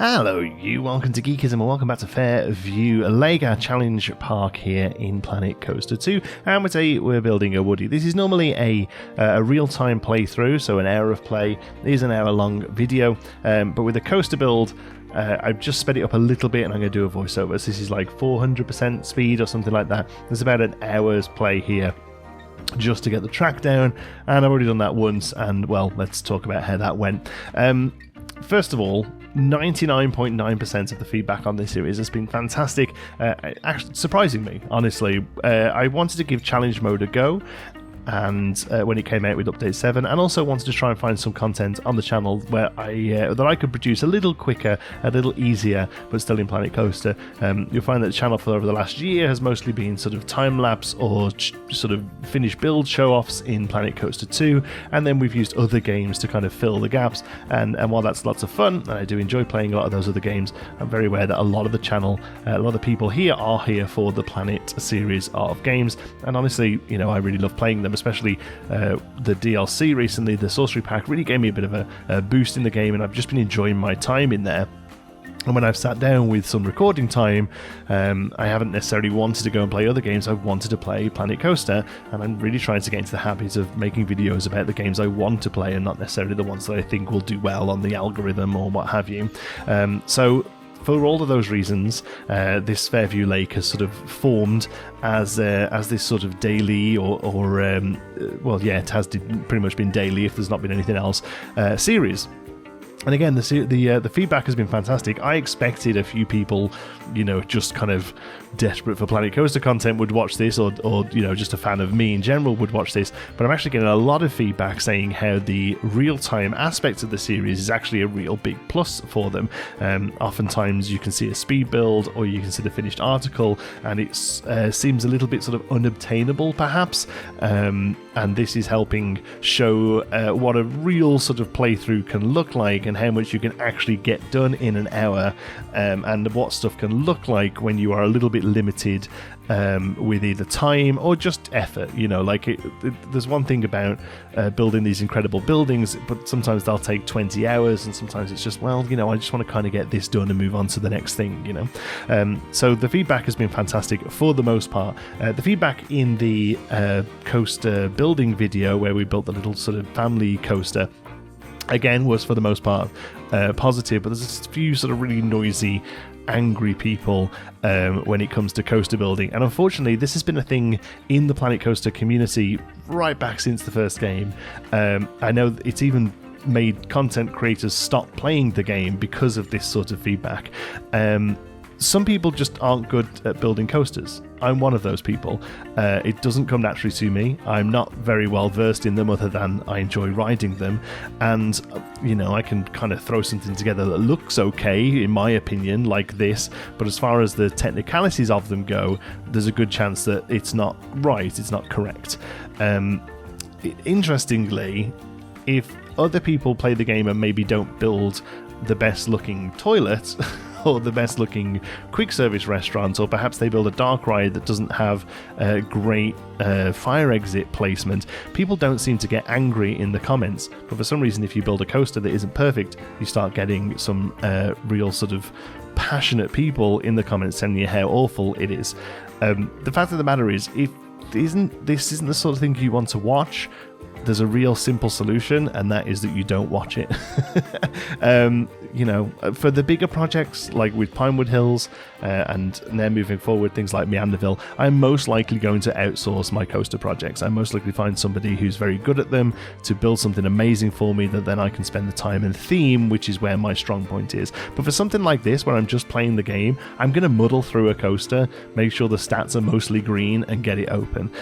Hello you, welcome to Geekism and welcome back to Fairview Lego Challenge Park here in Planet Coaster 2, and today we're building a Woody. This is normally a real-time playthrough, so an hour of play. It is an hour-long video, but with the coaster build, I've just sped it up a little bit and I'm going to do a voiceover. So this is like 400% speed or something like that. There's about an hour's play here just to get the track down, and I've already done that once, and well, let's talk about how that went. First of all, 99.9% of the feedback on this series has been fantastic, actually surprising me, honestly. I wanted to give challenge mode a go, and when it came out with update 7, and also wanted to try and find some content on the channel where that I could produce a little quicker, a little easier, but still in Planet Coaster. You'll find that the channel for over the last year has mostly been sort of time-lapse or sort of finished build show-offs in Planet Coaster 2, and then we've used other games to kind of fill the gaps, and while that's lots of fun, and I do enjoy playing a lot of those other games, I'm very aware that a lot of the channel, a lot of the people here are here for the Planet series of games, and honestly, you know, I really love playing them. Especially the DLC recently, the Sorcery Pack, really gave me a bit of a boost in the game, and I've just been enjoying my time in there. And when I've sat down with some recording time, I haven't necessarily wanted to go and play other games. I've wanted to play Planet Coaster, and I'm really trying to get into the habit of making videos about the games I want to play and not necessarily the ones that I think will do well on the algorithm or what have you. So for all of those reasons, this Fairview Lake has sort of formed as this sort of daily well, yeah, it has pretty much been daily if there's not been anything else, series. And again, the feedback has been fantastic. I expected a few people, you know, just kind of desperate for Planet Coaster content would watch this, or you know, just a fan of me in general would watch this. But I'm actually getting a lot of feedback saying how the real-time aspects of the series is actually a real big plus for them. Oftentimes you can see a speed build, or you can see the finished article, and it seems a little bit sort of unobtainable, perhaps. And this is helping show what a real sort of playthrough can look like, and how much you can actually get done in an hour, and what stuff can look like when you are a little bit limited with either time or just effort. You know, like there's one thing about building these incredible buildings, but sometimes they'll take 20 hours, and sometimes it's just, well, you know, I just want to kind of get this done and move on to the next thing, you know. So the feedback has been fantastic for the most part. The feedback in the coaster building video where we built the little sort of family coaster, again, was for the most part positive, but there's a few sort of really noisy, angry people when it comes to coaster building, and unfortunately this has been a thing in the Planet Coaster community right back since the first game. I know it's even made content creators stop playing the game because of this sort of feedback. Some people just aren't good at building coasters. I'm one of those people. It doesn't come naturally to me. I'm not very well versed in them, other than I enjoy riding them. And, you know, I can kind of throw something together that looks okay, in my opinion, like this. But as far as the technicalities of them go, there's a good chance that it's not right, it's not correct. Interestingly, if other people play the game and maybe don't build the best looking toilet or the best looking quick service restaurant, or perhaps they build a dark ride that doesn't have a great fire exit placement, people don't seem to get angry in the comments. But for some reason, if you build a coaster that isn't perfect, you start getting some real sort of passionate people in the comments telling you how awful it is. The fact of the matter is, if this isn't the sort of thing you want to watch, there's a real simple solution, and that is that you don't watch it. You know, for the bigger projects like with Pinewood Hills, and now moving forward things like Meanderville, I'm most likely going to outsource my coaster projects. I'm most likely find somebody who's very good at them to build something amazing for me that then I can spend the time and theme, which is where my strong point is. But for something like this, where I'm just playing the game, I'm going to muddle through a coaster, make sure the stats are mostly green, and get it open.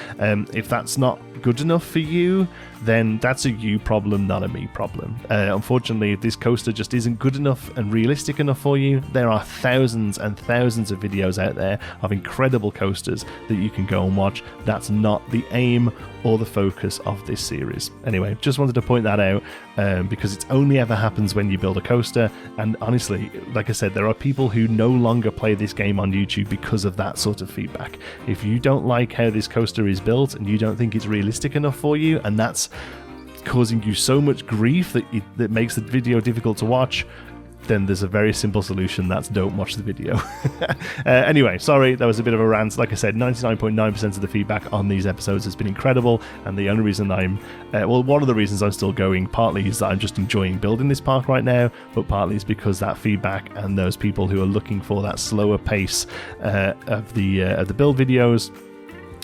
If that's not good enough for you, then that's a you problem, not a me problem. Unfortunately, if this coaster just isn't good enough and realistic enough for you, there are thousands and thousands of videos out there of incredible coasters that you can go and watch. That's not the aim or the focus of this series. Anyway, just wanted to point that out, because it only ever happens when you build a coaster, and honestly, like I said, there are people who no longer play this game on YouTube because of that sort of feedback. If you don't like how this coaster is built and you don't think it's realistic enough for you, and that's causing you so much grief that makes the video difficult to watch, then there's a very simple solution. That's don't watch the video. Anyway, sorry, that was a bit of a rant. Like I said, 99.9% of the feedback on these episodes has been incredible, and the only reason one of the reasons I'm still going, partly is that I'm just enjoying building this park right now, but partly is because that feedback and those people who are looking for that slower pace of the build videos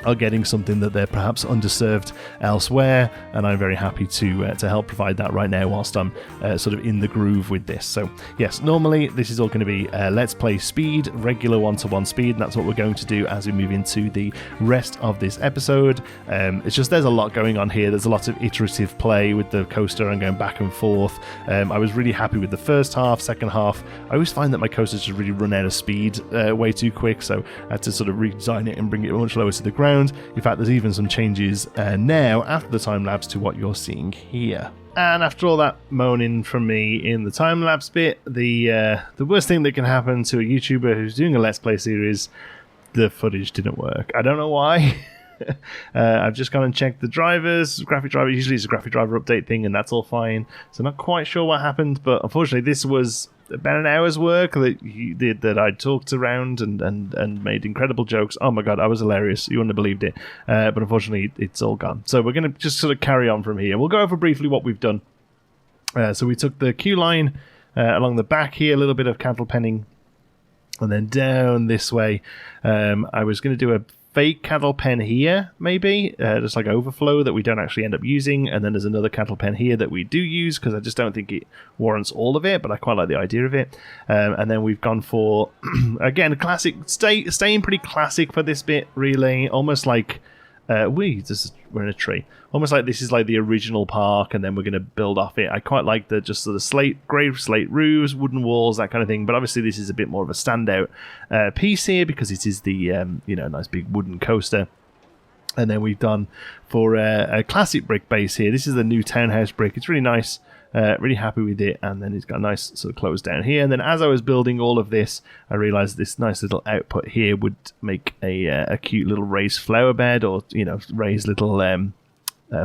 are getting something that they're perhaps underserved elsewhere, and I'm very happy to help provide that right now whilst I'm sort of in the groove with this. So yes, normally this is all going to be Let's Play speed, regular 1-to-1 speed, and that's what we're going to do as we move into the rest of this episode. It's just there's a lot going on here. There's a lot of iterative play with the coaster and going back and forth. I was really happy with the first half. Second half, I always find that my coasters just really run out of speed way too quick, so I had to sort of redesign it and bring it much lower to the ground. In fact, there's even some changes now after the time lapse to what you're seeing here. And after all that moaning from me in the time lapse bit, the worst thing that can happen to a YouTuber who's doing a Let's Play series, the footage didn't work. I don't know why. I've just gone and checked the drivers, graphic driver. Usually it's a graphic driver update thing, and that's all fine. So I'm not quite sure what happened, but unfortunately this was about an hour's work that he did, that I talked around and made incredible jokes. Oh my god, I was hilarious. You wouldn't have believed it. But unfortunately, it's all gone. So we're going to just sort of carry on from here. We'll go over briefly what we've done. So we took the queue line along the back here, a little bit of cattle penning, and then down this way. I was going to do a fake cattle pen here, maybe, just like overflow that we don't actually end up using, and then there's another cattle pen here that we do use because I just don't think it warrants all of it, but I quite like the idea of it. And then we've gone for again a classic, staying pretty classic for this bit, really, almost like we're in a tree, almost like this is like the original park, and then we're going to build off it. I quite like the just sort of grey slate roofs, wooden walls, that kind of thing, but obviously this is a bit more of a standout piece here because it is the nice big wooden coaster. And then we've done for a classic brick base here. This is the new townhouse brick. It's really nice. Really happy with it, and then it's got a nice sort of close down here. And then as I was building all of this, I realized this nice little output here would make a cute little raised flower bed, or raised little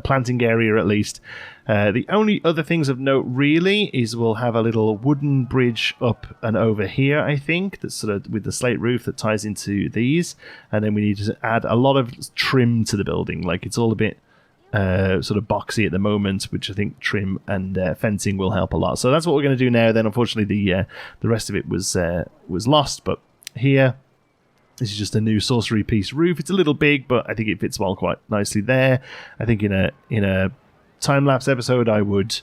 planting area at least. The only other things of note really is we'll have a little wooden bridge up and over here, I think, that's sort of with the slate roof that ties into these. And then we need to add a lot of trim to the building. Like, it's all a bit sort of boxy at the moment, which I think trim and fencing will help a lot. So that's what we're going to do now. Then unfortunately the rest of it was lost, but here this is just a new sorcery piece roof. It's a little big, but I think it fits well quite nicely there. I think in a time lapse episode I would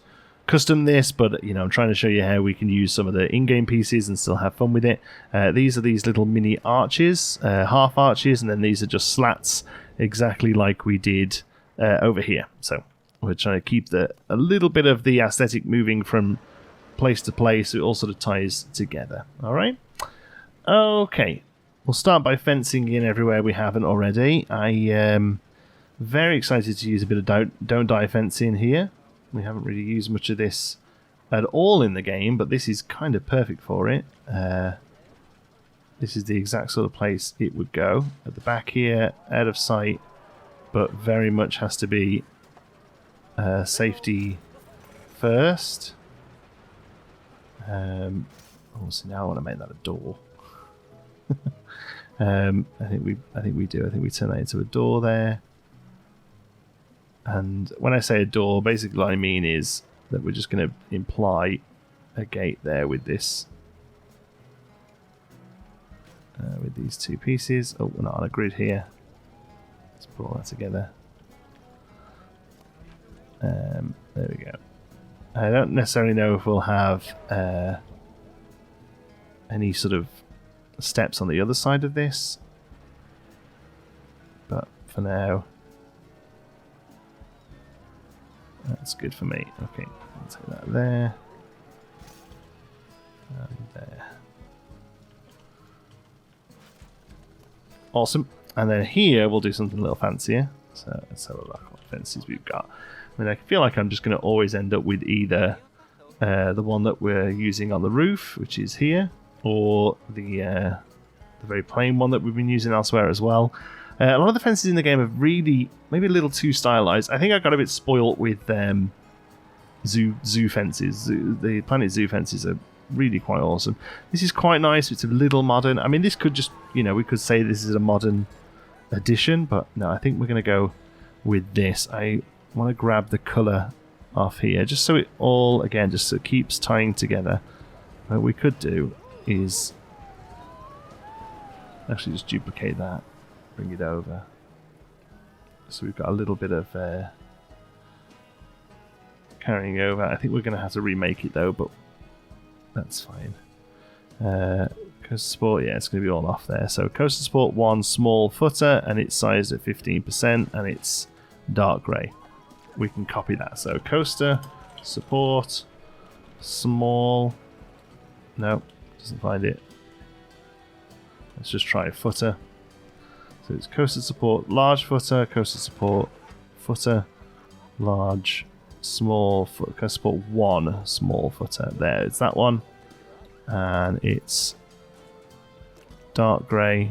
custom this, but I'm trying to show you how we can use some of the in-game pieces and still have fun with it. These are these little mini arches, half arches, and then these are just slats, exactly like we did over here. So we're trying to keep a little bit of the aesthetic moving from place to place, so it all sort of ties together. All right. Okay. We'll start by fencing in everywhere we haven't already. I am very excited to use a bit of don't die fencing here. We haven't really used much of this at all in the game, but this is kind of perfect for it. This is the exact sort of place it would go. At the back here, out of sight, but very much has to be safety first. So now I want to make that a door. I think we do. I think we turn that into a door there. And when I say a door, basically what I mean is that we're just going to imply a gate there with this, with these two pieces. Oh, we're not on a grid here. Let's put all that together. There we go. I don't necessarily know if we'll have any sort of steps on the other side of this, but for now that's good for me. Okay, I'll take that there and there. Awesome. And then here we'll do something a little fancier. So let's have a look what fences we've got. I mean, I feel like I'm just going to always end up with either the one that we're using on the roof, which is here, or the very plain one that we've been using elsewhere as well. A lot of the fences in the game are really maybe a little too stylized. I think I got a bit spoilt with zoo fences. The Planet Zoo fences are really quite awesome. This is quite nice. It's a little modern. I mean, this could just, we could say this is a modern addition, but no, I think we're going to go with this. I want to grab the colour off here, just so it all, again, just so it keeps tying together. What we could do is actually just duplicate that, bring it over. So we've got a little bit of carrying over. I think we're going to have to remake it though, but that's fine. Coaster Sport, yeah, it's going to be all off there. So Coaster Sport 1 small footer, and it's sized at 15%, and it's dark grey. We can copy that. So Coaster Support small. No, doesn't find it. Let's just try footer. So it's Coaster Support large footer, Coaster Support footer, large, small footer, Coaster Support 1 small footer. There, it's that one. And it's dark grey,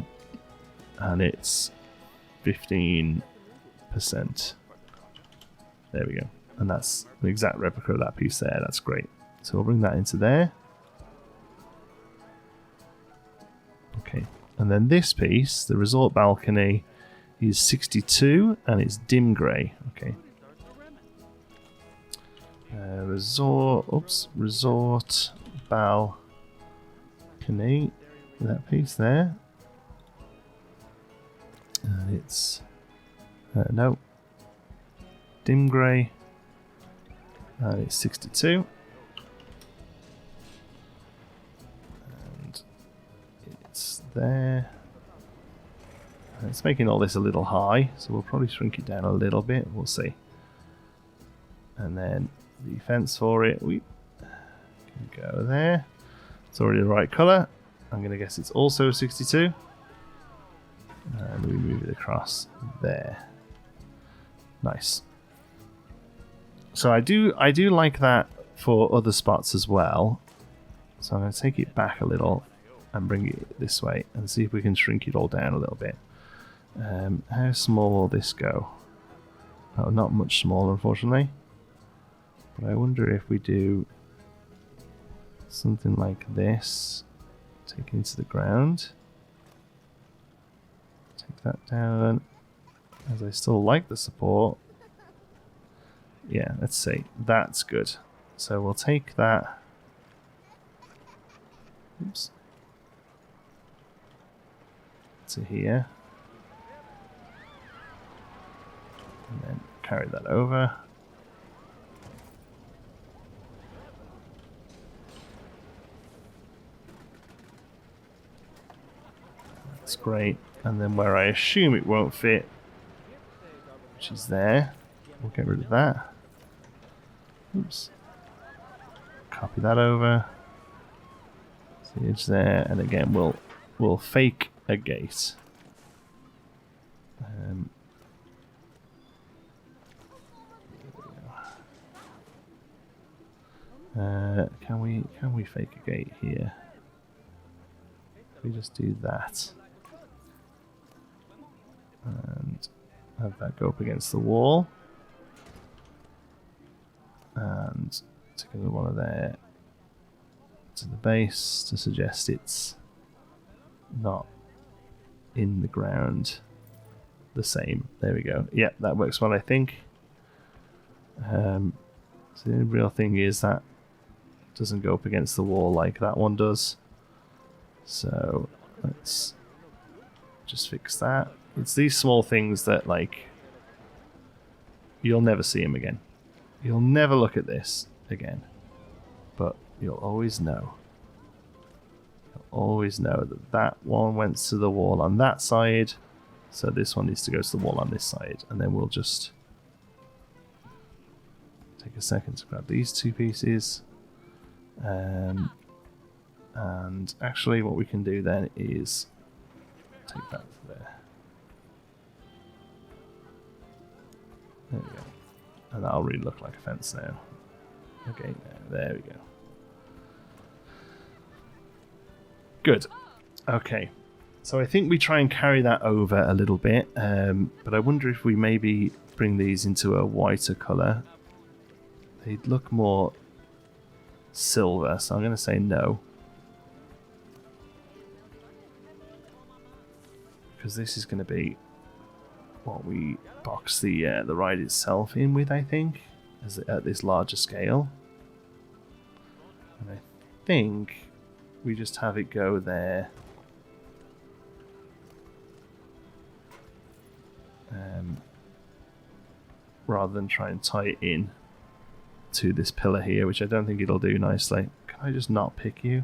and it's 15%. There we go. And that's the exact replica of that piece there. That's great. So we'll bring that into there. Okay. And then this piece, the resort balcony, is 62, and it's dim grey. Okay. Resort balcony. That piece there. And it's no, dim grey, and it's 62, and it's there. And it's making all this a little high, so we'll probably shrink it down a little bit. We'll see. And then the fence for it, we can go there. It's already the right colour. I'm going to guess it's also 62. And we move it across there. Nice. So I do like that for other spots as well. So I'm going to take it back a little and bring it this way and see if we can shrink it all down a little bit. How small will this go? Oh, not much smaller, unfortunately. But I wonder if we do something like this. Take it into the ground. Take that down. As I still like the support. Yeah, let's see. That's good. So we'll take that. Oops. To here. And then carry that over. That's great. And then where I assume it won't fit, which is there, we'll get rid of that. Oops. Copy that over. See the edge there, and again we'll fake a gate. Can we fake a gate here? If we just do that. And have that go up against the wall. And take another one of there to the base to suggest it's not in the ground the same. There we go. Yep, that works well, I think. So the real thing is that doesn't go up against the wall like that one does. So let's just fix that. It's these small things that, like, you'll never see them again. You'll never look at this again. But you'll always know. You'll always know that that one went to the wall on that side. So this one needs to go to the wall on this side. And then we'll just take a second to grab these two pieces. And actually what we can do then is take that there. There we go. And that'll really look like a fence now. Okay, there we go. Good. Okay. So I think we try and carry that over a little bit. But I wonder if we maybe bring these into a whiter colour. They'd look more silver, so I'm going to say no. Because this is going to be what we box the ride itself in with, I think, at this larger scale. And I think we just have it go there. Rather than try and tie it in to this pillar here, which I don't think it'll do nicely. Can I just not pick you?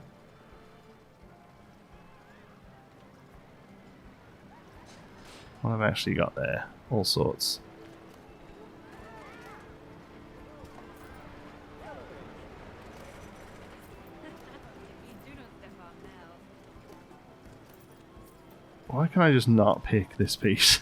What have I actually got there? All sorts. Why can I just not pick this piece?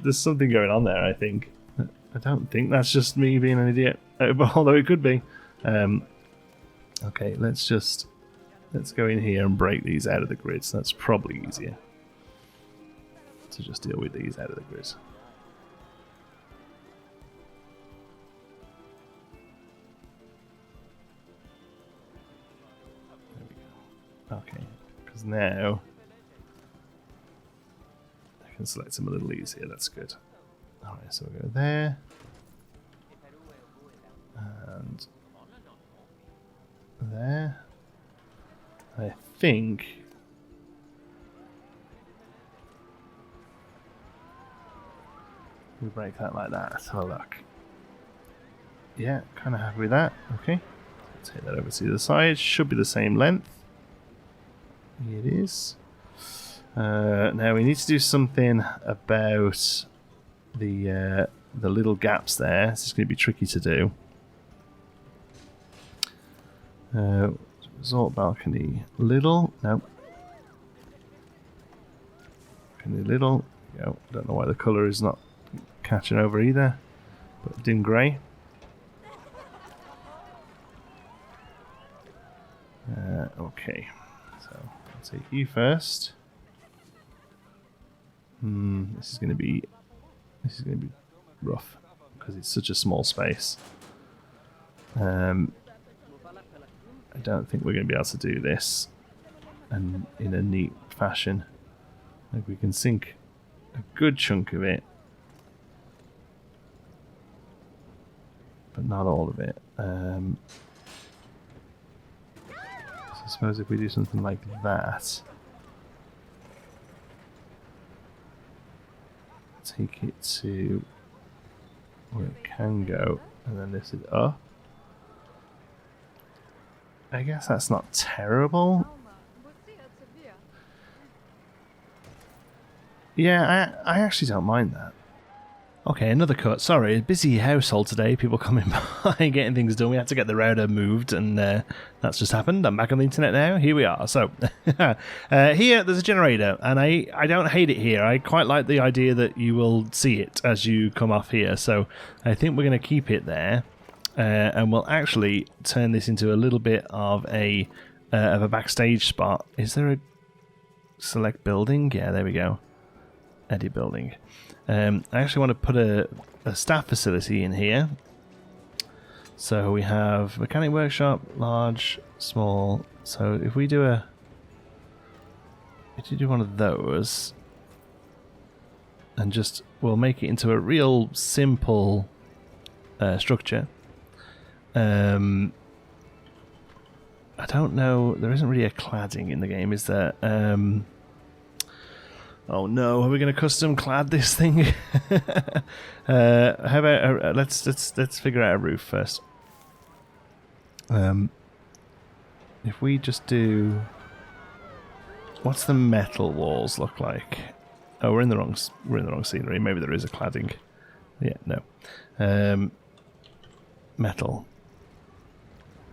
There's something going on there, I think. I don't think that's just me being an idiot, although it could be. Okay, let's go in here and break these out of the grid. So that's probably easier to just deal with these out of the grid. There we go. Okay, because now I can select them a little easier. That's good. Alright, so we'll go there. And there. I think we break that like that. Let's have a look. Yeah, kind of happy with that. Okay. Take that over to the other side. Should be the same length. It is. Now we need to do something about the little gaps there. This is going to be tricky to do. Resort balcony little. Nope. Balcony little. Go. Don't know why the colour is not catching over either, but dim grey. Okay. So I'll take you first. This is going to be rough because it's such a small space. I don't think we're going to be able to do this and in a neat fashion. I think we can sink a good chunk of it, but not all of it. So I suppose if we do something like that, take it to where it can go, and then this is up. I guess that's not terrible. Yeah, I actually don't mind that. Okay, another cut. Sorry, busy household today. People coming by, getting things done. We had to get the router moved, and that's just happened. I'm back on the internet now. Here we are. So, here there's a generator, and I don't hate it here. I quite like the idea that you will see it as you come off here. So, I think we're going to keep it there, and we'll actually turn this into a little bit of a backstage spot. Is there a select building? Yeah, there we go. Edit building. I actually want to put a staff facility in here. So we have mechanic workshop, large, small. So if we do one of those, and just we'll make it into a real simple structure. I don't know. There isn't really a cladding in the game, is there? Oh no, are we going to custom clad this thing? How about let's figure out a roof first. If we just do, what's the metal walls look like? Oh, we're in the wrong scenery. Maybe there is a cladding. Yeah, no. Metal.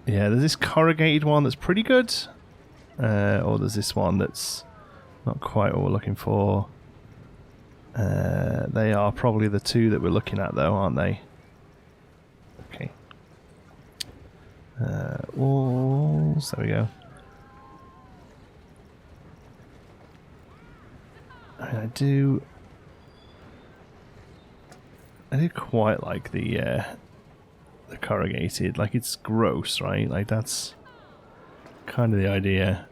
Yeah, there's this corrugated one that's pretty good. Or there's this one that's not quite what we're looking for. They are probably the two that we're looking at, though, aren't they? Okay. Walls. There we go. I do quite like the corrugated. Like, it's gross, right? Like, that's kind of the idea.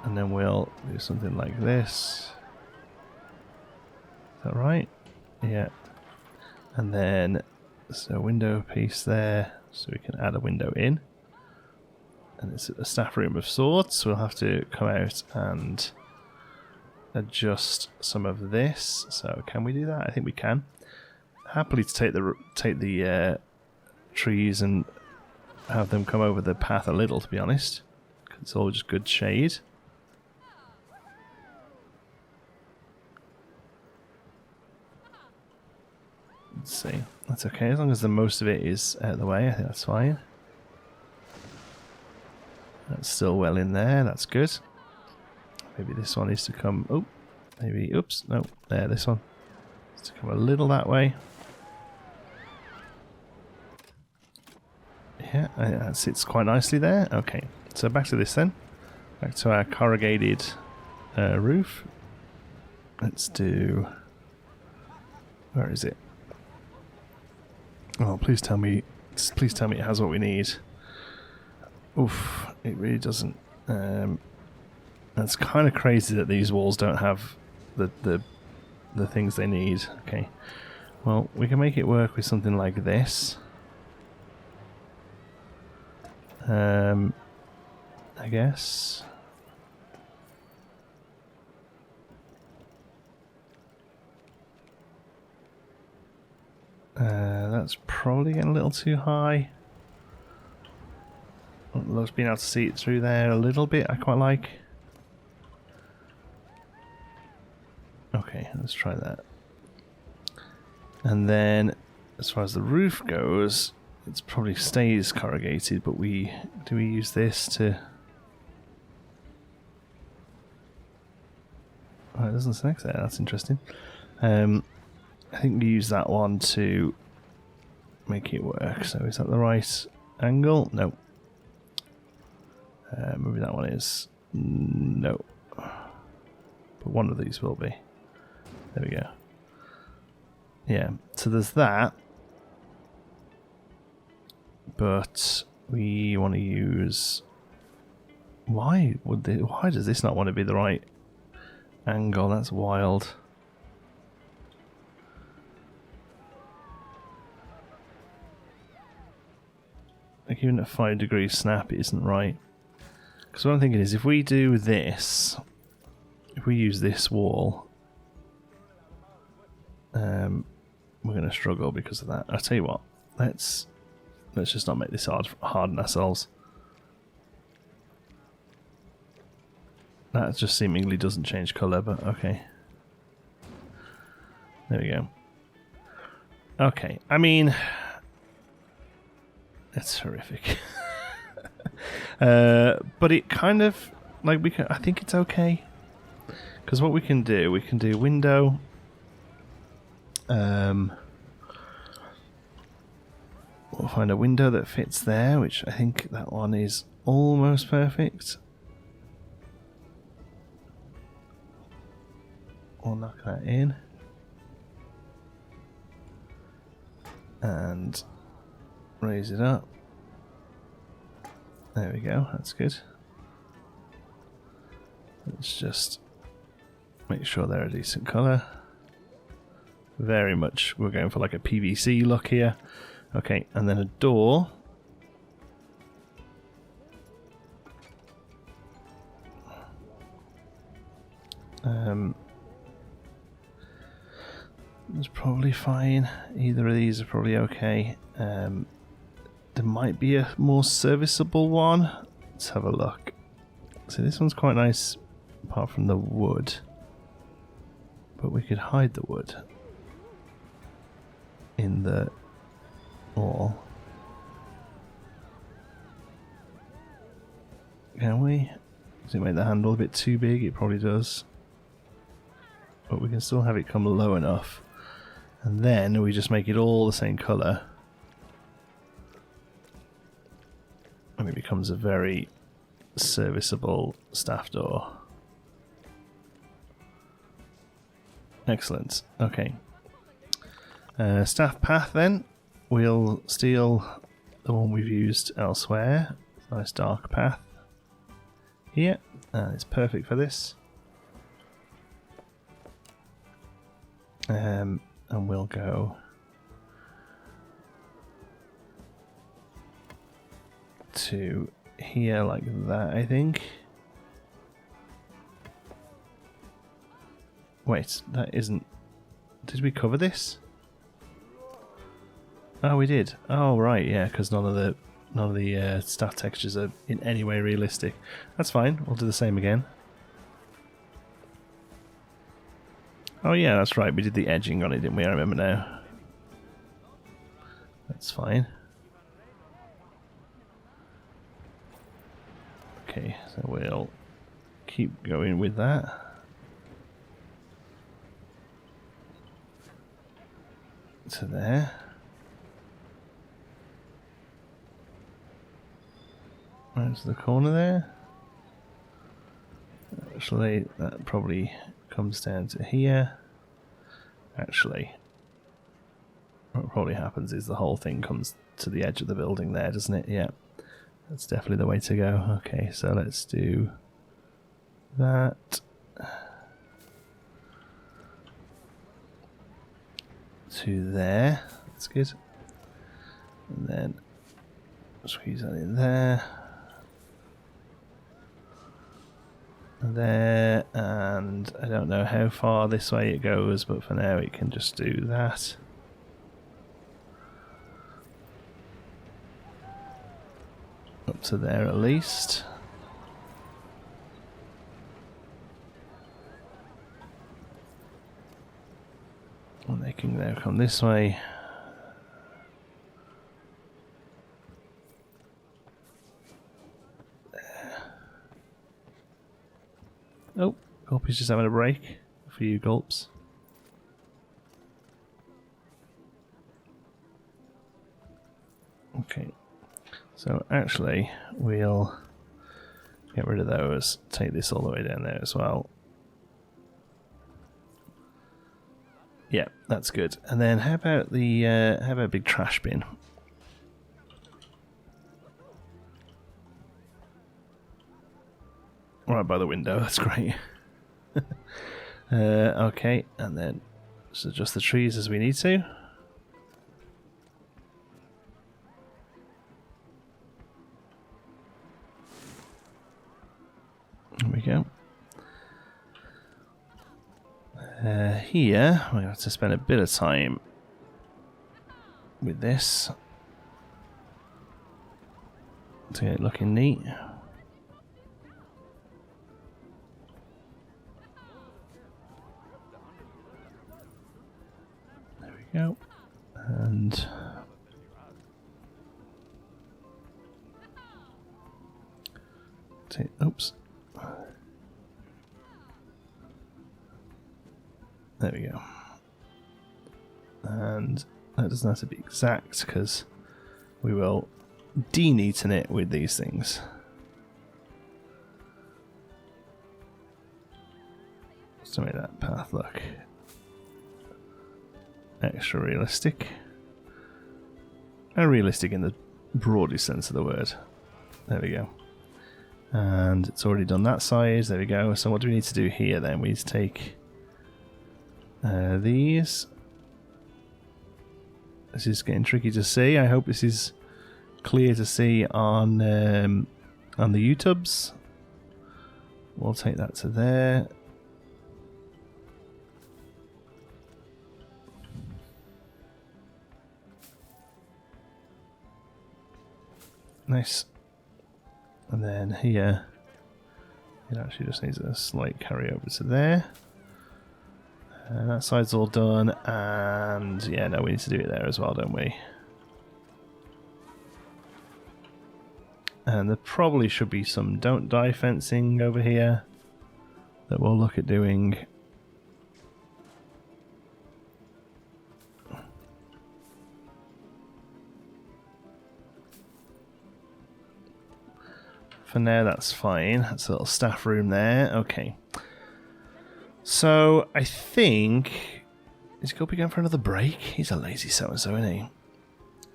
And then we'll do something like this. Is that right? Yeah. And then there's a window piece there, so we can add a window in. And it's a staff room of sorts. We'll have to come out and adjust some of this. So can we do that? I think we can. Happily to take the trees and have them come over the path a little, to be honest. 'Cause it's all just good shade. Let's see. That's okay, as long as the most of it is out of the way, I think that's fine. That's still well in there, that's good. Maybe this one needs to come... Oh, maybe... Oops, no, there, this one. Needs to come a little that way. Yeah, that sits quite nicely there. Okay, so back to this then. Back to our corrugated roof. Let's do... Where is it? Oh, please tell me it has what we need. Oof, it really doesn't. That's kind of crazy that these walls don't have the things they need. Okay, well, we can make it work with something like this. I guess. That's probably getting a little too high. Loves being able to see it through there a little bit, I quite like. Okay, let's try that. And then, as far as the roof goes, it probably stays corrugated, but do we use this to... Oh, it doesn't select there, that's interesting. I think we use that one to make it work. So is that the right angle? No. Maybe that one is. No. But one of these will be. There we go. Yeah, so there's that. But we want to use... Why does this not want to be the right angle? That's wild. Like, even at 5 degrees snap, it isn't right. Because what I'm thinking is, if we do this, if we use this wall, we're going to struggle because of that. I'll tell you what, let's just not make this hard on ourselves. That just seemingly doesn't change colour, but okay. There we go. Okay, I mean... It's horrific. But it kind of, like, I think it's okay. Because what we can do window. We'll find a window that fits there, which I think that one is almost perfect. We'll knock that in. And raise it up. There we go, that's good. Let's just make sure they're a decent colour. Very much, we're going for like a PVC look here. Okay, and then a door. It's probably fine. Either of these are probably okay. There might be a more serviceable one. Let's have a look. So this one's quite nice, apart from the wood. But we could hide the wood in the wall. Can we? Does it make the handle a bit too big? It probably does. But we can still have it come low enough. And then we just make it all the same colour. And it becomes a very serviceable staff door. Excellent. Okay. Staff path then. We'll steal the one we've used elsewhere. Nice dark path. Here. It's perfect for this. And we'll go to here like that, I think. Wait, that isn't... Did we cover this? Oh, we did. Oh, right, yeah, because none of the staff textures are in any way realistic. That's fine. We'll do the same again. Oh, yeah, that's right. We did the edging on it, didn't we? I remember now. That's fine. Okay, so we'll keep going with that. To there. Right to the corner there. Actually, that probably comes down to here. Actually, what probably happens is the whole thing comes to the edge of the building there, doesn't it? Yeah, that's definitely the way to go. Okay, so let's do that. To there. That's good. And then squeeze that in there. There, and I don't know how far this way it goes, but for now it can just do that. Up to there at least. And they can now come this way. Oh, Gulpy's just having a break. A few gulps. Okay. So actually, we'll get rid of those. Take this all the way down there as well. Yeah, that's good. And then how about the how about a big trash bin? Right by the window, that's great. Okay, and then just adjust the trees as we need to. There we go. Here, we're going to have to spend a bit of time with this to get it looking neat. Go. And oops. There we go. And that doesn't have to be exact because we will de-neaten it with these things. Just to make that path look extra realistic. And realistic in the broadest sense of the word. There we go. And it's already done that size. There we go. So what do we need to do here then? We need to take these. This is getting tricky to see. I hope this is clear to see on the YouTubes. We'll take that to there. Nice. And then here, it actually just needs a slight carry over to there. And that side's all done, and yeah, no, we need to do it there as well, don't we? And there probably should be some don't die fencing over here that we'll look at doing. for now that's fine. That's a little staff room there. Okay. So I think... Is Guppy going for another break? He's a lazy so-and-so, isn't he?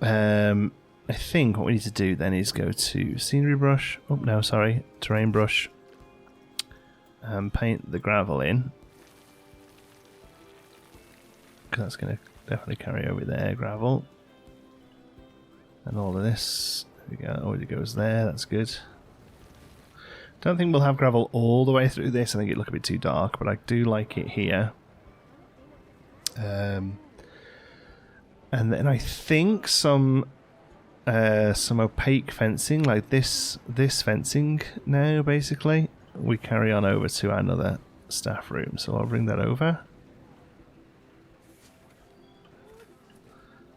I think what we need to do then is go to scenery brush. Oh, no, sorry. Terrain brush. Paint the gravel in. Because that's going to definitely carry over there, gravel. And all of this. There we go. Oh, it goes there. That's good. Don't think we'll have gravel all the way through this. I think it'll look a bit too dark, but I do like it here. And then I think some opaque fencing, like this fencing now, basically, we carry on over to another staff room. So I'll bring that over.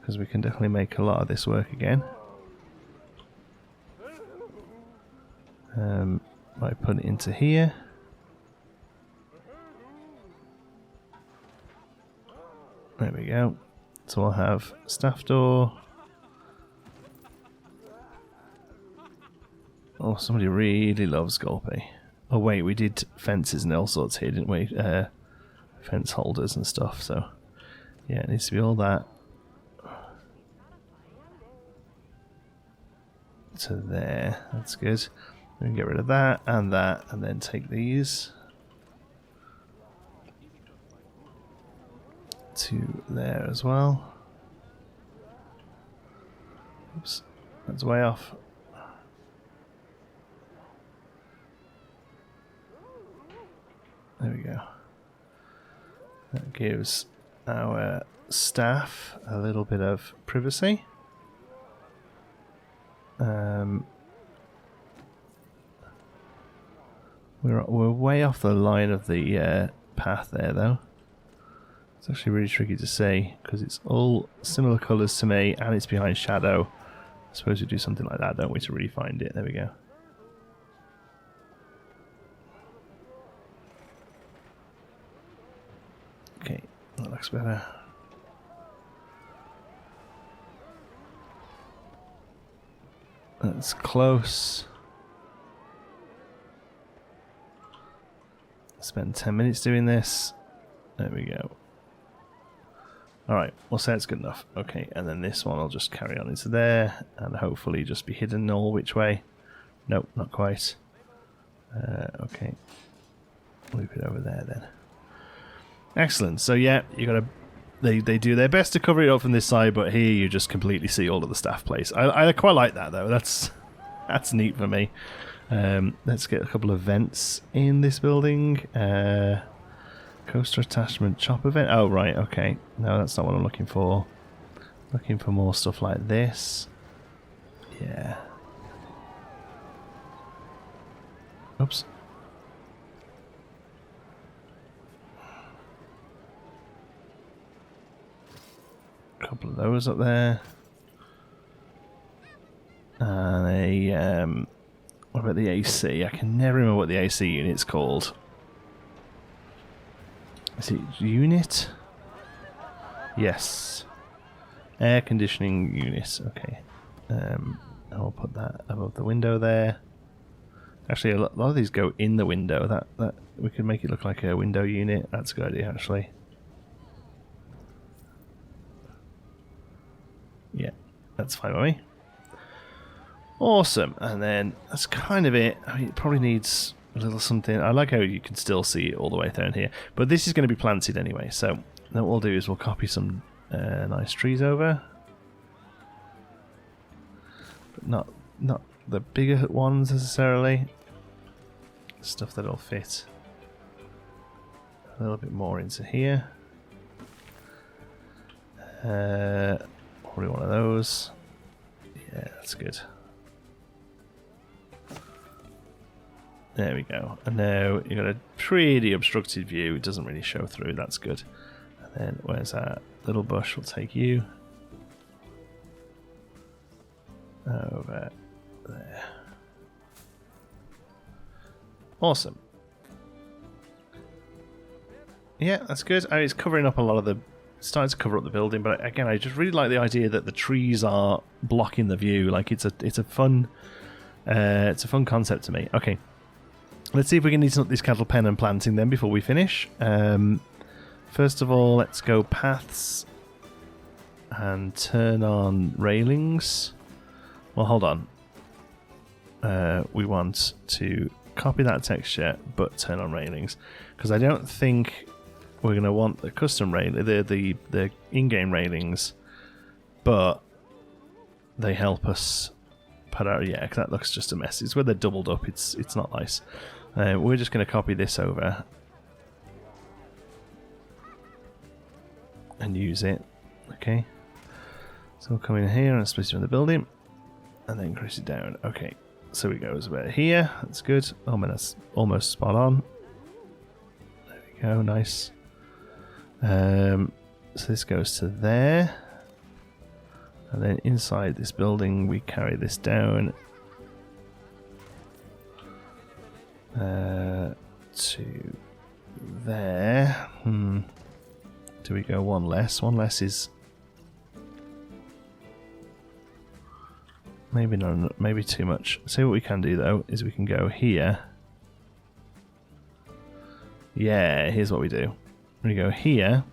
Because we can definitely make a lot of this work again. I put it into here. There we go. So we'll have staff door. Oh, somebody really loves Gulpy. Oh wait, we did fences and all sorts here, didn't we? Fence holders and stuff, so yeah, it needs to be all that. To there, that's good. We can get rid of that, and then take these to there as well. Oops, that's way off. There we go. That gives our staff a little bit of privacy. We're way off the line of the path there, though. It's actually really tricky to see because it's all similar colours to me and it's behind shadow. I suppose we do something like that, don't we, to really find it? There we go. Okay, that looks better. That's close. Spend 10 minutes doing this. There we go. Alright, we'll say it's good enough. Okay, and then this one I'll just carry on into there and hopefully just be hidden all which way. Nope, not quite. Okay. Loop it over there then. Excellent. So yeah, you gotta they do their best to cover it up from this side, but here you just completely see all of the staff place. I quite like that though. That's neat for me. Let's get a couple of vents in this building. Coaster attachment chopper vent. Oh right, okay. No, that's not what I'm looking for. Looking for more stuff like this. Yeah. Oops. A couple of those up there. And a what about the AC? I can never remember what the AC unit's called. Is it unit? Yes. Air conditioning unit. Okay. I'll put that above the window there. Actually, a lot of these go in the window. That we could make it look like a window unit. That's a good idea, actually. Yeah, that's fine with me. Awesome. And then that's kind of it. I mean, it probably needs a little something. I like how you can still see it all the way down here. But this is going to be planted anyway. So what we'll do is we'll copy some nice trees over. But not the bigger ones necessarily. Stuff that'll fit a little bit more into here. Probably one of those. Yeah, that's good. There we go. And now you've got a pretty obstructed view. It doesn't really show through. That's good. And then where's that little bush? We'll take you over there. Awesome. Yeah, that's good. It's covering up a lot of the... starting to cover up the building, but again, I just really like the idea that the trees are blocking the view. Like it's a fun It's a fun concept to me. Okay, let's see if we can neaten up this cattle pen and planting then before we finish. First of all, let's go paths and turn on railings. Well, hold on. We want to copy that texture but turn on railings, because I don't think we're going to want the custom the in-game railings, but they help us put out. Yeah, that looks just a mess. It's where they're doubled up. It's not nice. We're just going to copy this over and use it. Okay, so we'll come in here and split it on the building and then increase it down. Okay, so it goes about here. That's good. Oh man, that's almost spot on. There we go, nice. So this goes to there, and then inside this building we carry this down to there. Do we go one less? One less is maybe not, maybe too much. See, what we can do though is we can go here. Yeah, here's what we do. We go here,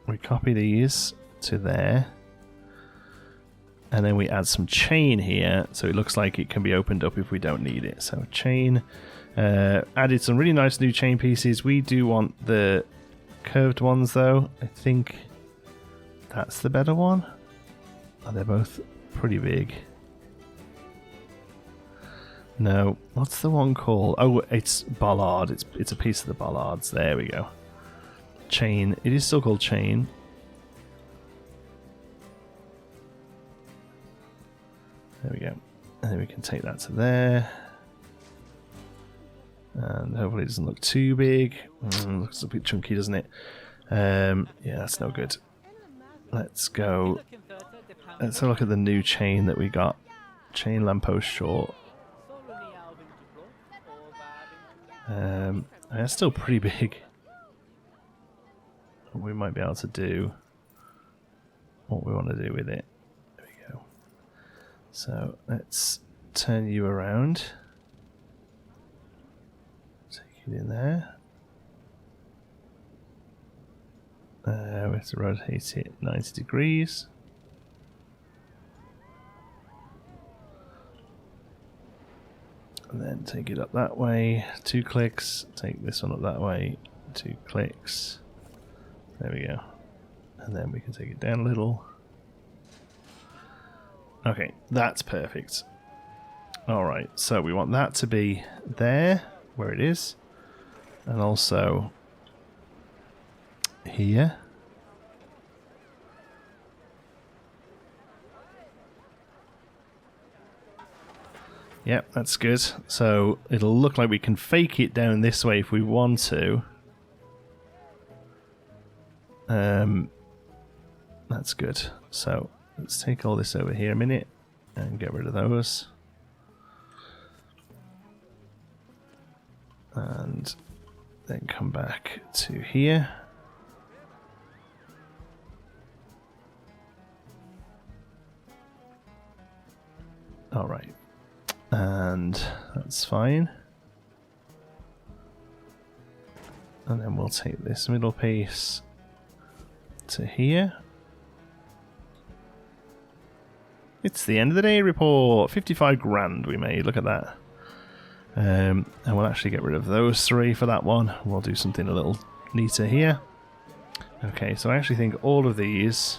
we copy these to there, and then we add some chain here so it looks like it can be opened up if we don't need it. So chain, added some really nice new chain pieces. We do want the curved ones though. I think that's the better one. Oh, they're both pretty big. No, what's the one called? Oh, it's bollard. It's a piece of the bollards. There we go. Chain. It is still called chain. There we go. And then we can take that to there. And hopefully it doesn't look too big. Looks a bit chunky, doesn't it? Yeah, that's no good. Let's go. Let's have a look at the new chain that we got. Chain lamppost short. That's still pretty big. We might be able to do what we want to do with it. There we go. So let's turn you around. Take it in there. We have to rotate it 90 degrees. And then take it up that way, 2 clicks. Take this one up that way, 2 clicks. There we go. And then we can take it down a little. Okay, that's perfect. Alright, so we want that to be there, where it is. And also here. Yep, that's good. So it'll look like we can fake it down this way if we want to. That's good. So let's take all this over here a minute and get rid of those. And then come back to here. All right. And that's fine. And then we'll take this middle piece to here. It's the end of the day report. 55 grand we made. Look at that. And we'll actually get rid of those 3 for that one. We'll do something a little neater here. Okay, so I actually think all of these,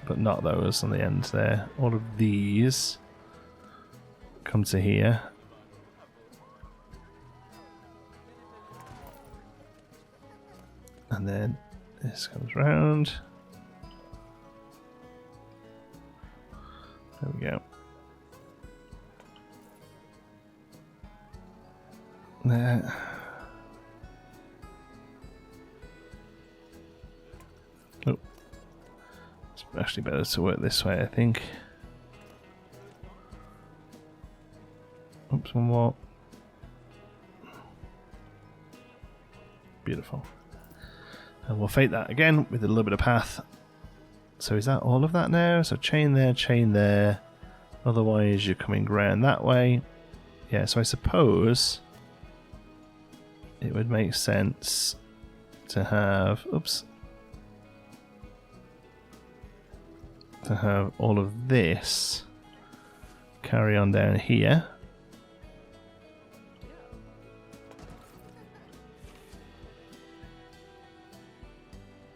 but not those on the end there, all of these come to here. And then this comes round. There we go. There. Oh. It's actually better to work this way, I think. Oops, one more. Beautiful. And we'll fake that again with a little bit of path. So is that all of that now? So chain there, Otherwise, you're coming round that way. Yeah, so I suppose it would make sense to have, to have all of this carry on down here.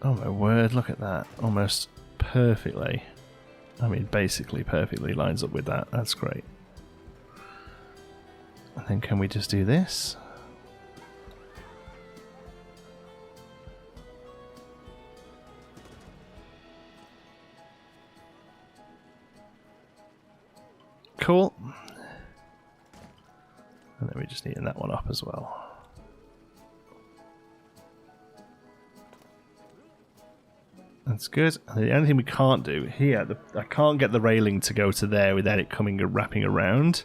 Oh my word, look at that. Almost perfectly. I mean, basically perfectly lines up with that. That's great. And then can we just do this? Cool. And then we just neaten that one up as well. That's good. And the only thing we can't do here, I can't get the railing to go to there without it coming and wrapping around.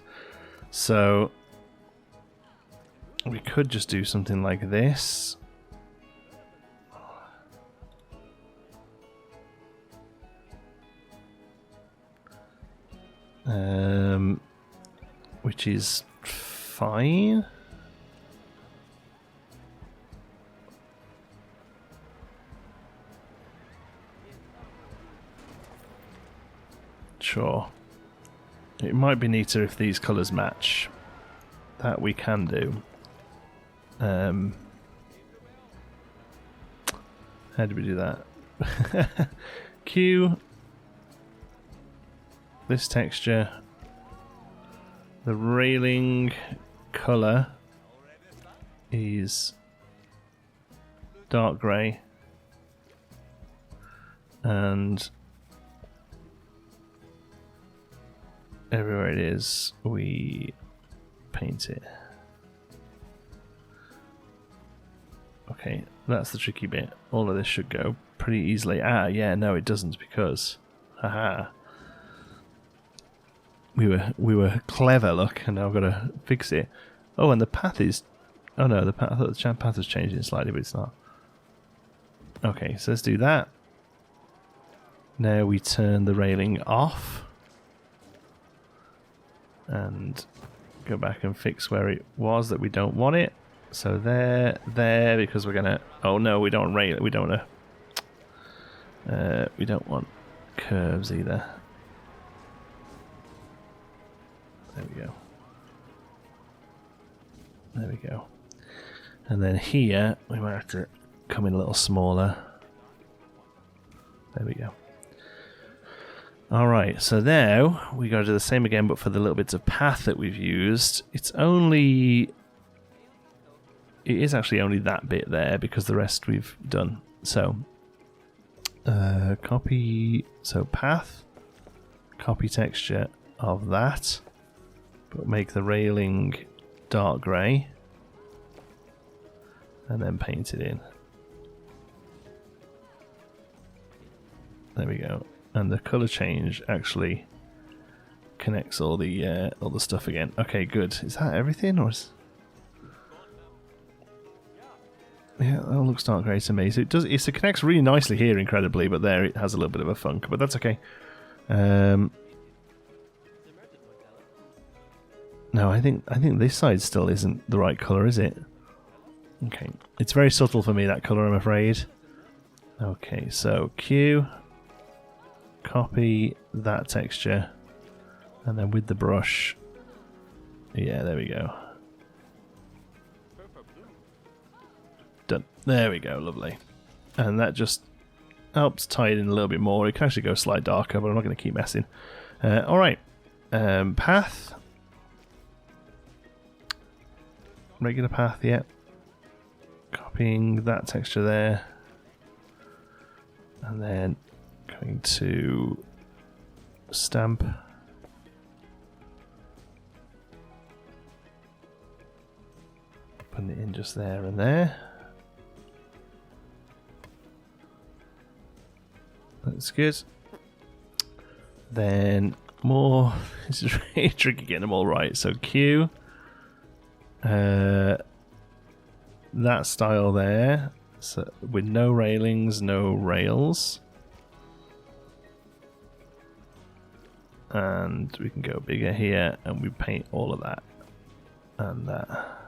So we could just do something like this. Which is fine. Sure. It might be neater if these colours match. That we can do. How do we do that? Q. This texture. The railing colour is dark grey. And everywhere it is, we paint it. Okay, that's the tricky bit. All of this should go pretty easily. Ah, yeah, no, it doesn't because, haha, we were clever. Look, and now I've got to fix it. Oh, and the path is. Oh no, the path. I thought the path was changing slightly, but it's not. Okay, so let's do that. Now we turn the railing off. And go back and fix where it was that we don't want it. So there, because we're gonna. Oh no, we don't rail. We don't we don't want curves either. There we go. There we go. And then here we might have to come in a little smaller. There we go. Alright, so now we got to do the same again, but for the little bits of path that we've used. It is actually only that bit there because the rest we've done. So, copy, so path, copy texture of that, but make the railing dark grey, and then paint it in. There we go. And the color change actually connects all the stuff again. Okay, good. Is that everything, or is... Yeah, that looks dark grey to me. So it connects really nicely here, incredibly, but there it has a little bit of a funk, but that's okay. No, I think this side still isn't the right color, is it? Okay, it's very subtle for me, that color, I'm afraid. Okay, so Q. Copy that texture, and then with the brush, yeah, there we go. Done. There we go, lovely. And that just helps tie it in a little bit more. It can actually go slightly darker, but I'm not going to keep messing. Alright, path. Regular path, yeah. Copying that texture there. And then going to stamp. Putting it in just there and there. That's good. Then more. This is really tricky getting them all right. So Q. That style there. So with no railings, no rails. And we can go bigger here, and we paint all of that and that.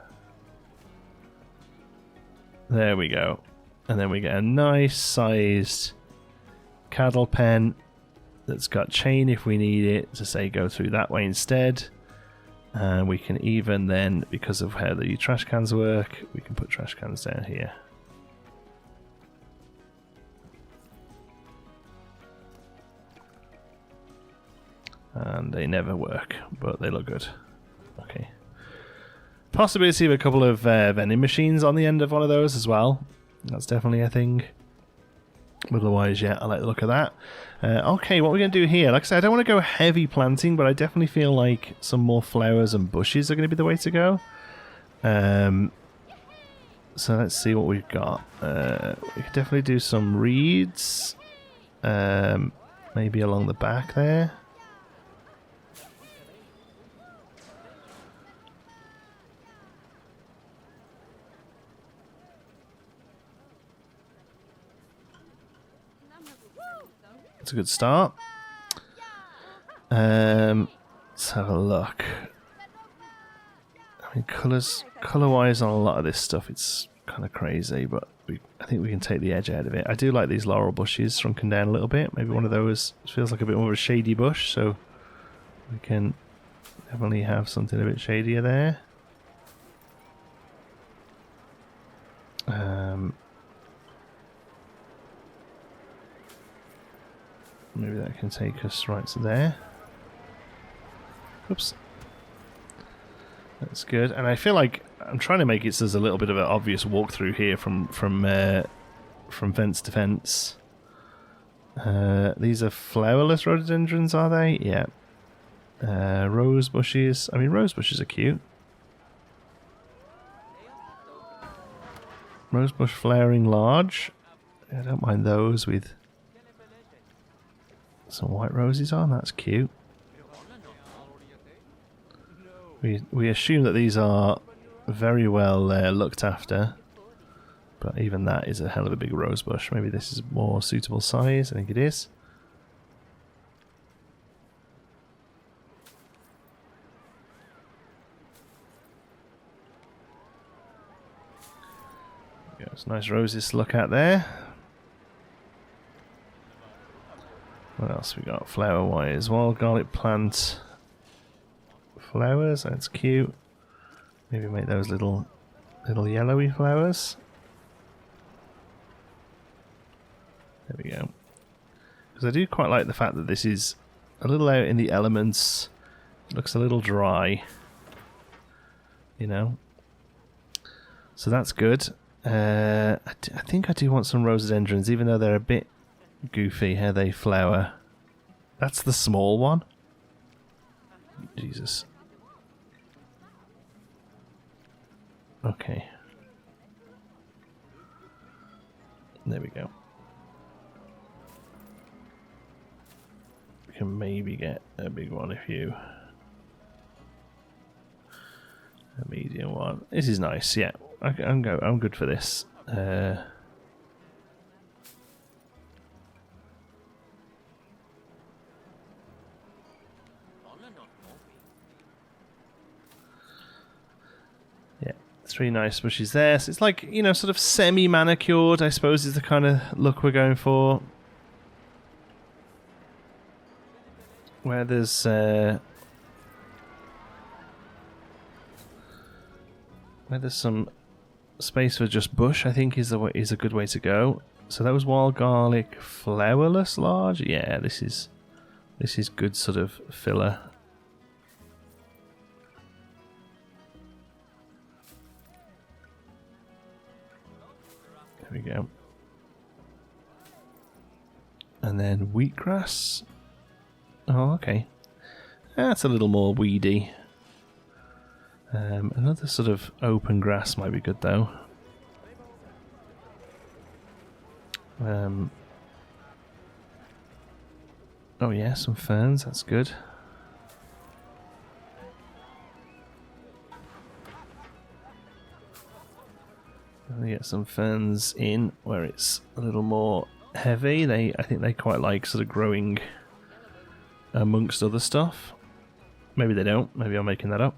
There we go. And then we get a nice sized cattle pen that's got chain if we need it to say go through that way instead. And we can even then, because of how the trash cans work, we can put trash cans down here. And they never work, but they look good. Okay. Possibility of a couple of vending machines on the end of one of those as well. That's definitely a thing. Otherwise, yeah, I like the look of that. Okay, what we're going to do here, like I said, I don't want to go heavy planting, but I definitely feel like some more flowers and bushes are going to be the way to go. So let's see what we've got. We could definitely do some reeds. Maybe along the back there. That's a good start. Let's have a look. I mean, color-wise on a lot of this stuff, it's kind of crazy, but I think we can take the edge out of it. I do like these laurel bushes shrunken down a little bit. Maybe one of those feels like a bit more of a shady bush, so we can definitely have something a bit shadier there. Maybe that can take us right to there. Oops. That's good. And I feel like I'm trying to make it so there's a little bit of an obvious walkthrough here from fence to fence. These are flowerless rhododendrons, are they? Yeah. Rose bushes. I mean, rose bushes are cute. Rosebush flowering large. I don't mind those with some white roses on. That's cute. We assume that these are very well looked after, but even that is a hell of a big rose bush. Maybe this is more suitable size. I think it is. There's nice roses to look at there. What else we got? Flower wise, wild garlic plant flowers. That's cute. Maybe make those little yellowy flowers. There we go. Because I do quite like the fact that this is a little out in the elements. It looks a little dry, you know. So that's good. I think I do want some rhododendrons, even though they're a bit goofy how they flower. That's the small one. Jesus. Okay. There we go. We can maybe get a big one if you... A medium one. This is nice, yeah. I'm good for this. Yeah, 3 nice bushes there. So it's like, you know, sort of semi-manicured, I suppose, is the kind of look we're going for. Where there's some space for just bush, I think is a good way to go. So that was wild garlic flowerless large. Yeah, this is good sort of filler. There we go. And then wheatgrass. Oh, okay. That's a little more weedy. Another sort of open grass might be good though. Oh yeah, some ferns, that's good. Let me get some ferns in where it's a little more heavy. I think they quite like sort of growing amongst other stuff. Maybe they don't. Maybe I'm making that up.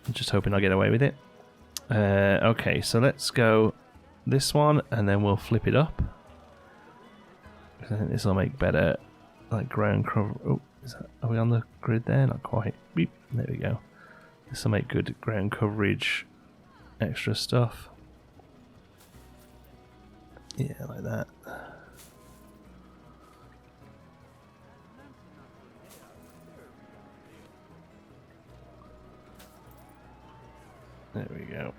I'm just hoping I'll get away with it. Okay, so let's go this one, and then we'll flip it up. I think this will make better, like, ground cover. Oh, are we on the grid there? Not quite. Beep. There we go. This will make good ground coverage. Extra stuff. Yeah, like that. There we go.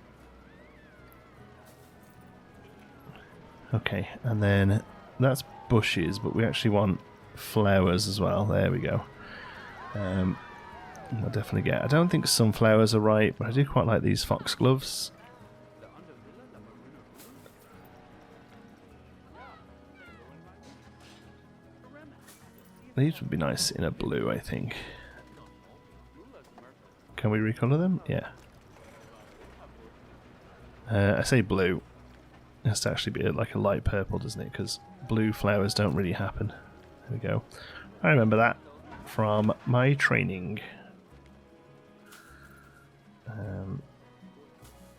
Okay, and then that's bushes, but we actually want flowers as well. There we go. I'll definitely get. I don't think sunflowers are right, but I do quite like these foxgloves. These would be nice in a blue, I think. Can we recolor them? Yeah. I say blue. It has to actually be like a light purple, doesn't it? Because blue flowers don't really happen. There we go. I remember that from my training.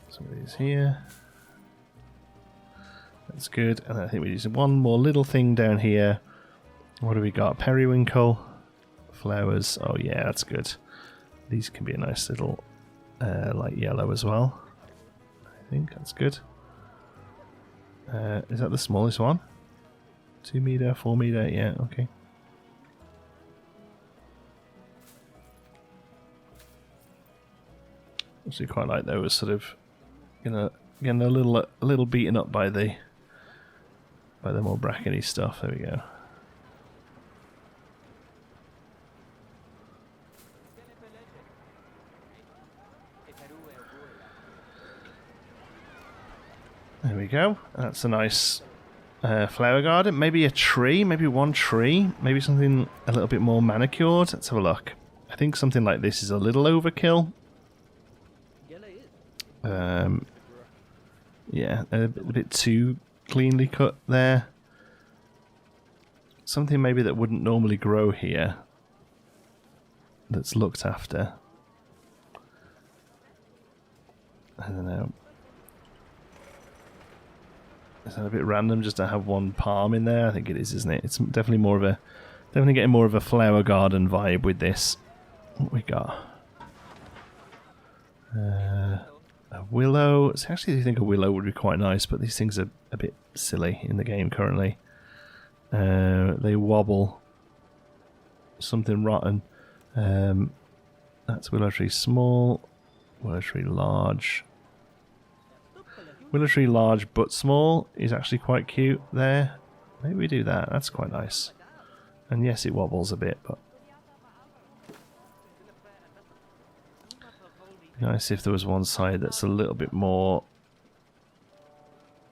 Some of these here. That's good. And I think we use one more little thing down here. What do we got? Periwinkle. Flowers. Oh yeah, that's good. These can be a nice little light yellow as well. I think that's good. Is that the smallest one? 2 meter, 4 meter, yeah, okay. Actually quite like those, sort of, you know, getting a little beaten up by the more brackety stuff. There we go. There we go. That's a nice flower garden. Maybe a tree, maybe one tree, maybe something a little bit more manicured. Let's have a look. I think something like this is a little overkill. Yeah, a bit too cleanly cut there. Something maybe that wouldn't normally grow here. That's looked after. I don't know. Is that a bit random just to have one palm in there? I think it is, isn't it? It's definitely more of a, definitely getting more of a flower garden vibe with this. What we got? A willow. So actually, I think a willow would be quite nice, but these things are a bit silly in the game currently. They wobble. Something rotten. That's willow tree small. Willow tree large. Willow tree large but small is actually quite cute there. Maybe we do that. That's quite nice. And yes, it wobbles a bit, but nice if there was one side that's a little bit more,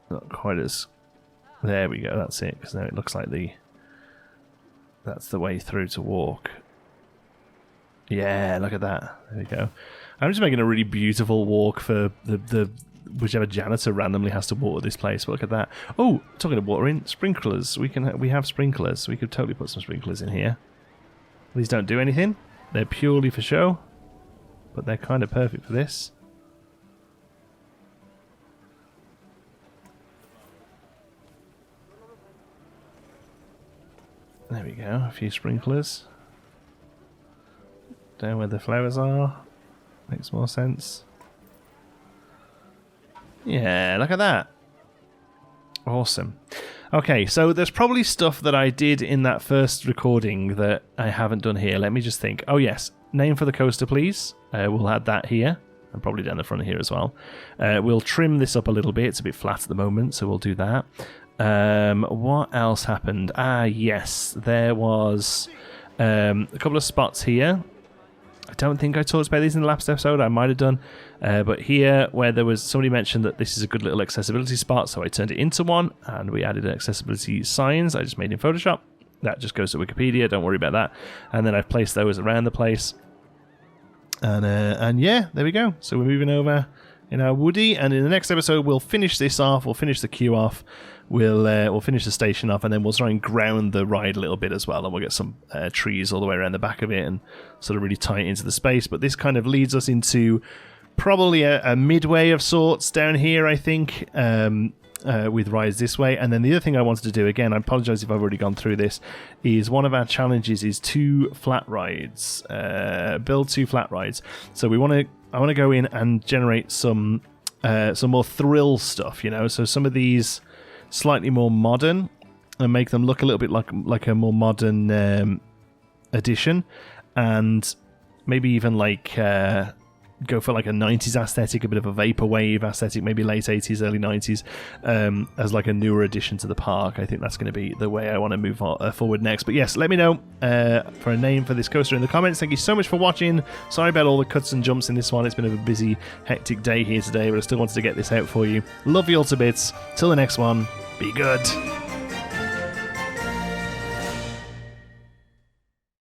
not quite as. There we go. That's it. Because now it looks like that's the way through to walk. Yeah, look at that. There we go. I'm just making a really beautiful walk for the whichever janitor randomly has to water this place. But look at that. Oh, talking of watering, sprinklers. We have sprinklers. We could totally put some sprinklers in here. These don't do anything. They're purely for show. But they're kind of perfect for this. There we go. A few sprinklers. Down where the flowers are. Makes more sense. Yeah, look at that. Awesome. Okay, so there's probably stuff that I did in that first recording that I haven't done here. Let me just think. Oh yes, name for the coaster, please. We'll add that here, and probably down the front here as well. We'll trim this up a little bit. It's a bit flat at the moment, so we'll do that. What else happened? Ah, yes, there was a couple of spots here. I don't think I talked about these in the last episode. I might have done. But here, where there was somebody mentioned that this is a good little accessibility spot, so I turned it into one, and we added accessibility signs I just made in Photoshop. That just goes to Wikipedia, don't worry about that. And then I've placed those around the place. And yeah, there we go. So we're moving over in our Woody, and in the next episode we'll finish this off, we'll finish the queue off, we'll finish the station off, and then we'll try and ground the ride a little bit as well, and we'll get some trees all the way around the back of it and sort of really tie it into the space. But this kind of leads us into probably a midway of sorts down here, I think, with rides this way. And then the other thing I wanted to do, again, I apologise if I've already gone through this, is one of our challenges is 2 flat rides. Build 2 flat rides. So I want to go in and generate some more thrill stuff, you know. So some of these slightly more modern and make them look a little bit like a more modern edition, and maybe even like go for like a 90s aesthetic, a bit of a vaporwave aesthetic, maybe late 80s, early 90s, as like a newer addition to the park. I think that's going to be the way I want to move forward next. But yes, let me know for a name for this coaster in the comments. Thank you so much for watching. Sorry about all the cuts and jumps in this one. It's been a busy, hectic day here today, but I still wanted to get this out for you. Love you all to bits. Till the next one, be good.